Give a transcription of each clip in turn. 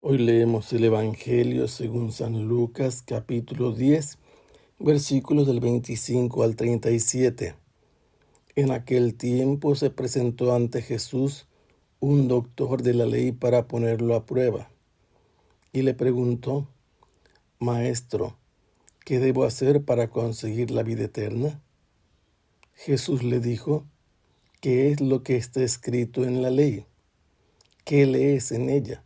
Hoy leemos el Evangelio según San Lucas, capítulo 10, versículos del 25 al 37. En aquel tiempo se presentó ante Jesús un doctor de la ley para ponerlo a prueba, y le preguntó: Maestro, ¿qué debo hacer para conseguir la vida eterna? Jesús le dijo: ¿Qué es lo que está escrito en la ley? ¿Qué lees en ella?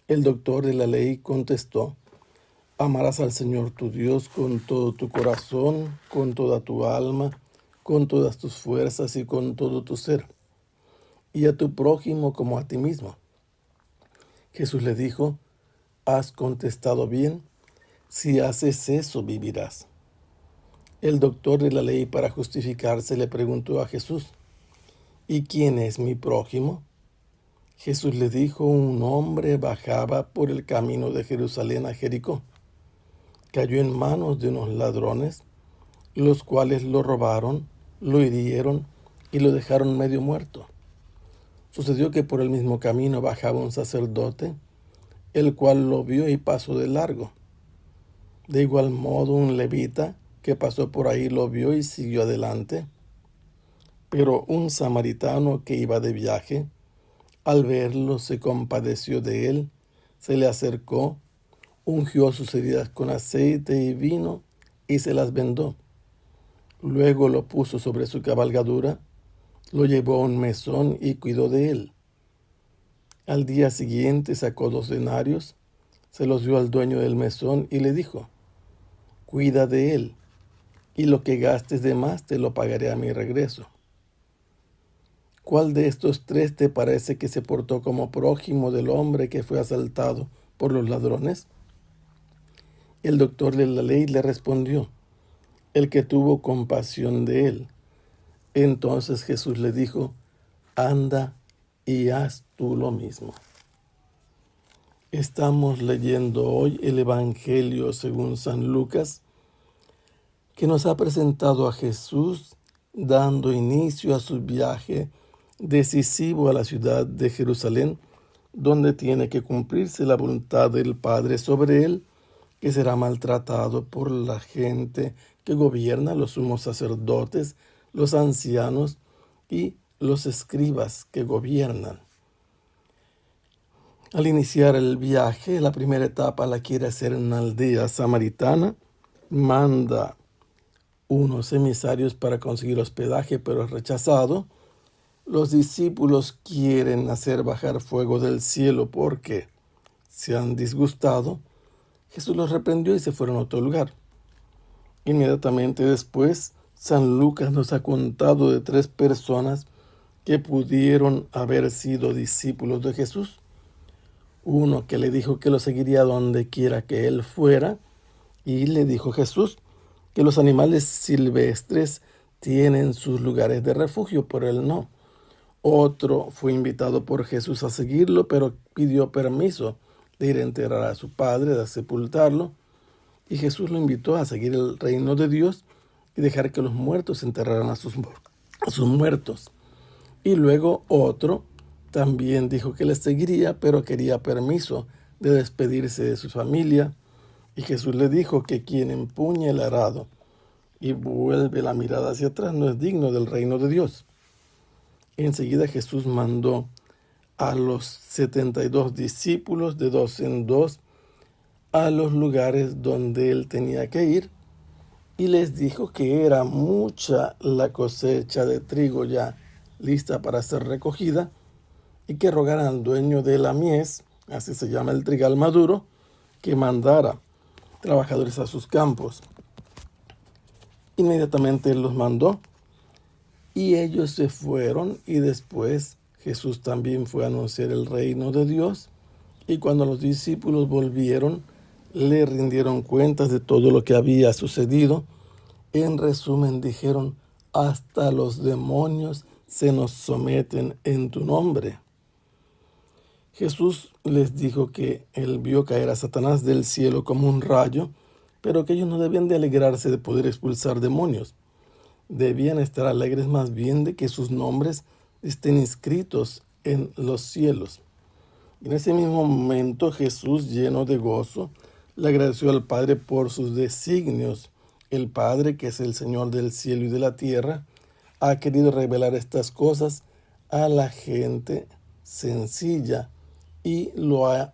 El doctor de la ley contestó: Amarás al Señor tu Dios con todo tu corazón, con toda tu alma, con todas tus fuerzas y con todo tu ser, y a tu prójimo como a ti mismo. Jesús le dijo: Has contestado bien, si haces eso vivirás. El doctor de la ley, para justificarse, le preguntó a Jesús: ¿Y quién es mi prójimo? Jesús le dijo: Un hombre bajaba por el camino de Jerusalén a Jericó. Cayó en manos de unos ladrones, los cuales lo robaron, lo hirieron y lo dejaron medio muerto. Sucedió que por el mismo camino bajaba un sacerdote, el cual lo vio y pasó de largo. De igual modo, un levita que pasó por ahí lo vio y siguió adelante. Pero un samaritano que iba de viaje, al verlo, se compadeció de él, se le acercó, ungió sus heridas con aceite y vino y se las vendó. Luego lo puso sobre su cabalgadura, lo llevó a un mesón y cuidó de él. Al día siguiente sacó 2 denarios, se los dio al dueño del mesón y le dijo: Cuida de él, y lo que gastes de más te lo pagaré a mi regreso. ¿Cuál de estos 3 te parece que se portó como prójimo del hombre que fue asaltado por los ladrones? El doctor de la ley le respondió: El que tuvo compasión de él. Entonces Jesús le dijo: Anda y haz tú lo mismo. Estamos leyendo hoy el Evangelio según San Lucas, que nos ha presentado a Jesús dando inicio a su viaje decisivo a la ciudad de Jerusalén, donde tiene que cumplirse la voluntad del Padre sobre él, que será maltratado por la gente que gobierna, los sumos sacerdotes, los ancianos y los escribas que gobiernan. Al iniciar el viaje, la primera etapa la quiere hacer en una aldea samaritana. Manda unos emisarios para conseguir hospedaje, pero es rechazado. Los discípulos quieren hacer bajar fuego del cielo porque se han disgustado. Jesús los reprendió y se fueron a otro lugar. Inmediatamente después, San Lucas nos ha contado de 3 personas que pudieron haber sido discípulos de Jesús. Uno que le dijo que lo seguiría donde quiera que él fuera, y le dijo Jesús que los animales silvestres tienen sus lugares de refugio, pero él no. Otro fue invitado por Jesús a seguirlo, pero pidió permiso de ir a enterrar a su padre, de sepultarlo, y Jesús lo invitó a seguir el reino de Dios y dejar que los muertos enterraran a sus muertos. Y luego otro también dijo que les seguiría, pero quería permiso de despedirse de su familia, y Jesús le dijo que quien empuña el arado y vuelve la mirada hacia atrás no es digno del reino de Dios. Enseguida Jesús mandó a los 72 discípulos de 2 en 2 a los lugares donde él tenía que ir, y les dijo que era mucha la cosecha de trigo ya lista para ser recogida, y que rogaran al dueño de la mies, así se llama el trigal maduro, que mandara trabajadores a sus campos. Inmediatamente él los mandó, y ellos se fueron, y después Jesús también fue a anunciar el reino de Dios, y cuando los discípulos volvieron, le rindieron cuentas de todo lo que había sucedido. En resumen, dijeron: hasta los demonios se nos someten en tu nombre. Jesús les dijo que él vio caer a Satanás del cielo como un rayo, pero que ellos no debían de alegrarse de poder expulsar demonios. Debían estar alegres más bien de que sus nombres estén inscritos en los cielos. En ese mismo momento Jesús, lleno de gozo, le agradeció al Padre por sus designios. El Padre, que es el Señor del cielo y de la tierra, ha querido revelar estas cosas a la gente sencilla y lo ha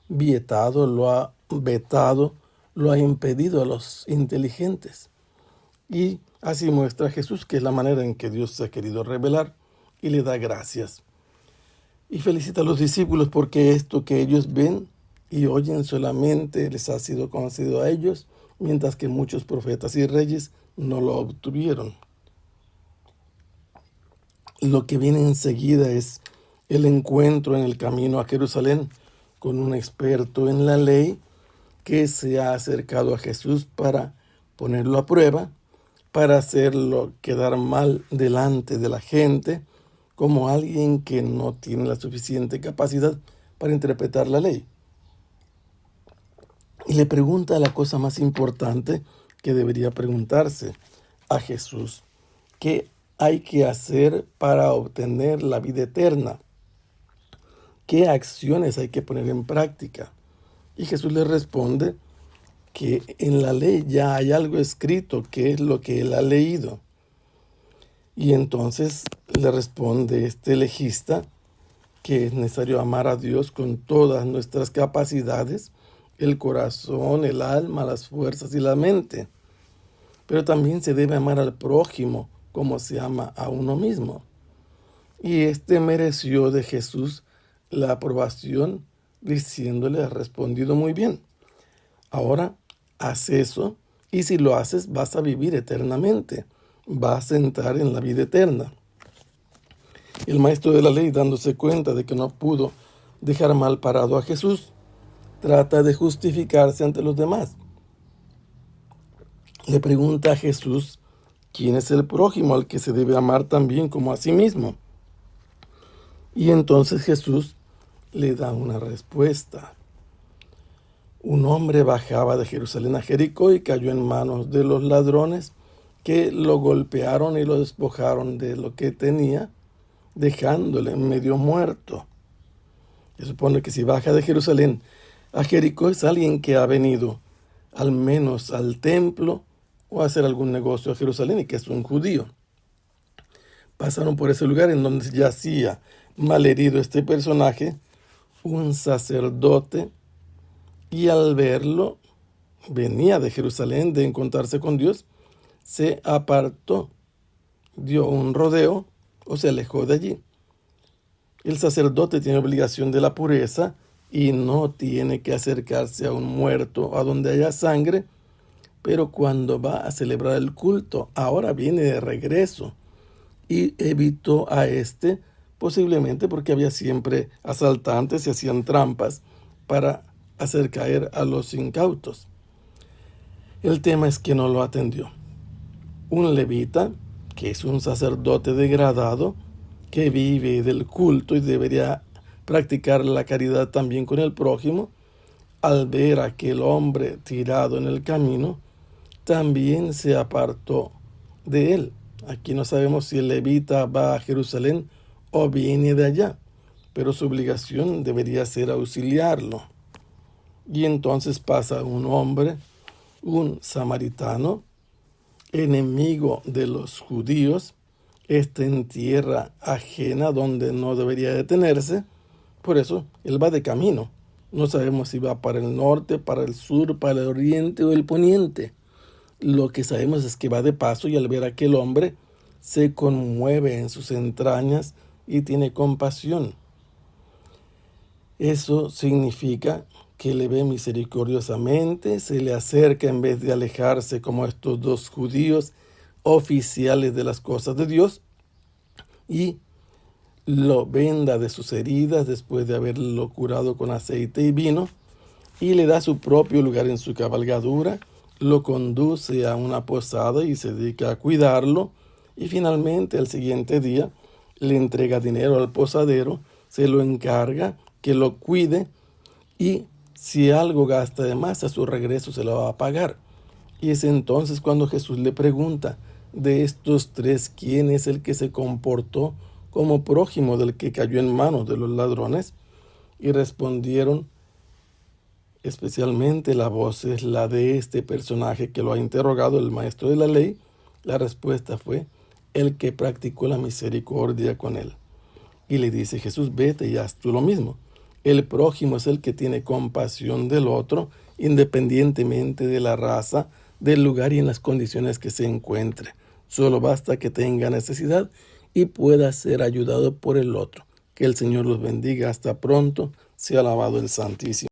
vetado, lo ha impedido a los inteligentes. Y así muestra Jesús que es la manera en que Dios se ha querido revelar y le da gracias. Y felicita a los discípulos porque esto que ellos ven y oyen solamente les ha sido concedido a ellos, mientras que muchos profetas y reyes no lo obtuvieron. Lo que viene enseguida es el encuentro en el camino a Jerusalén con un experto en la ley que se ha acercado a Jesús para ponerlo a prueba, para hacerlo quedar mal delante de la gente, como alguien que no tiene la suficiente capacidad para interpretar la ley. Y le pregunta la cosa más importante que debería preguntarse a Jesús: ¿qué hay que hacer para obtener la vida eterna? ¿Qué acciones hay que poner en práctica? Y Jesús le responde que en la ley ya hay algo escrito, que es lo que él ha leído. Y entonces le responde este legista que es necesario amar a Dios con todas nuestras capacidades, el corazón, el alma, las fuerzas y la mente. Pero también se debe amar al prójimo como se ama a uno mismo. Y este mereció de Jesús la aprobación, diciéndole: has respondido muy bien. Ahora haz eso, y si lo haces vas a vivir eternamente, vas a entrar en la vida eterna. El maestro de la ley, dándose cuenta de que no pudo dejar mal parado a Jesús, trata de justificarse ante los demás. Le pregunta a Jesús quién es el prójimo al que se debe amar también como a sí mismo. Y entonces Jesús le da una respuesta. Un hombre bajaba de Jerusalén a Jericó y cayó en manos de los ladrones, que lo golpearon y lo despojaron de lo que tenía, dejándole medio muerto. Se supone que si baja de Jerusalén a Jericó es alguien que ha venido al menos al templo o a hacer algún negocio a Jerusalén y que es un judío. Pasaron por ese lugar en donde yacía malherido este personaje, un sacerdote, y al verlo, venía de Jerusalén de encontrarse con Dios, se apartó, dio un rodeo o se alejó de allí. El sacerdote tiene obligación de la pureza y no tiene que acercarse a un muerto a donde haya sangre, pero cuando va a celebrar el culto, ahora viene de regreso y evitó a este, posiblemente porque había siempre asaltantes y hacían trampas para hacer caer a los incautos. El tema es que no lo atendió. Un levita, que es un sacerdote degradado, que vive del culto y debería practicar la caridad también con el prójimo, al ver a aquel hombre tirado en el camino, también se apartó de él. Aquí no sabemos si el levita va a Jerusalén o viene de allá, pero su obligación debería ser auxiliarlo. Y entonces pasa un hombre, un samaritano, enemigo de los judíos, está en tierra ajena donde no debería detenerse, por eso él va de camino. No sabemos si va para el norte, para el sur, para el oriente o el poniente. Lo que sabemos es que va de paso y al ver a aquel hombre se conmueve en sus entrañas y tiene compasión. Eso significa que le ve misericordiosamente, se le acerca en vez de alejarse como estos dos judíos oficiales de las cosas de Dios, y lo venda de sus heridas después de haberlo curado con aceite y vino, y le da su propio lugar en su cabalgadura, lo conduce a una posada y se dedica a cuidarlo, y finalmente al siguiente día le entrega dinero al posadero, se lo encarga que lo cuide, y si algo gasta de más, a su regreso se lo va a pagar. Y es entonces cuando Jesús le pregunta: de estos tres, ¿quién es el que se comportó como prójimo del que cayó en manos de los ladrones? Y respondieron, especialmente la voz es la de este personaje que lo ha interrogado el maestro de la ley. La respuesta fue, el que practicó la misericordia con él. Y le dice Jesús, vete y haz tú lo mismo. El prójimo es el que tiene compasión del otro, independientemente de la raza, del lugar y en las condiciones que se encuentre. Solo basta que tenga necesidad y pueda ser ayudado por el otro. Que el Señor los bendiga. Hasta pronto. Sea alabado el Santísimo.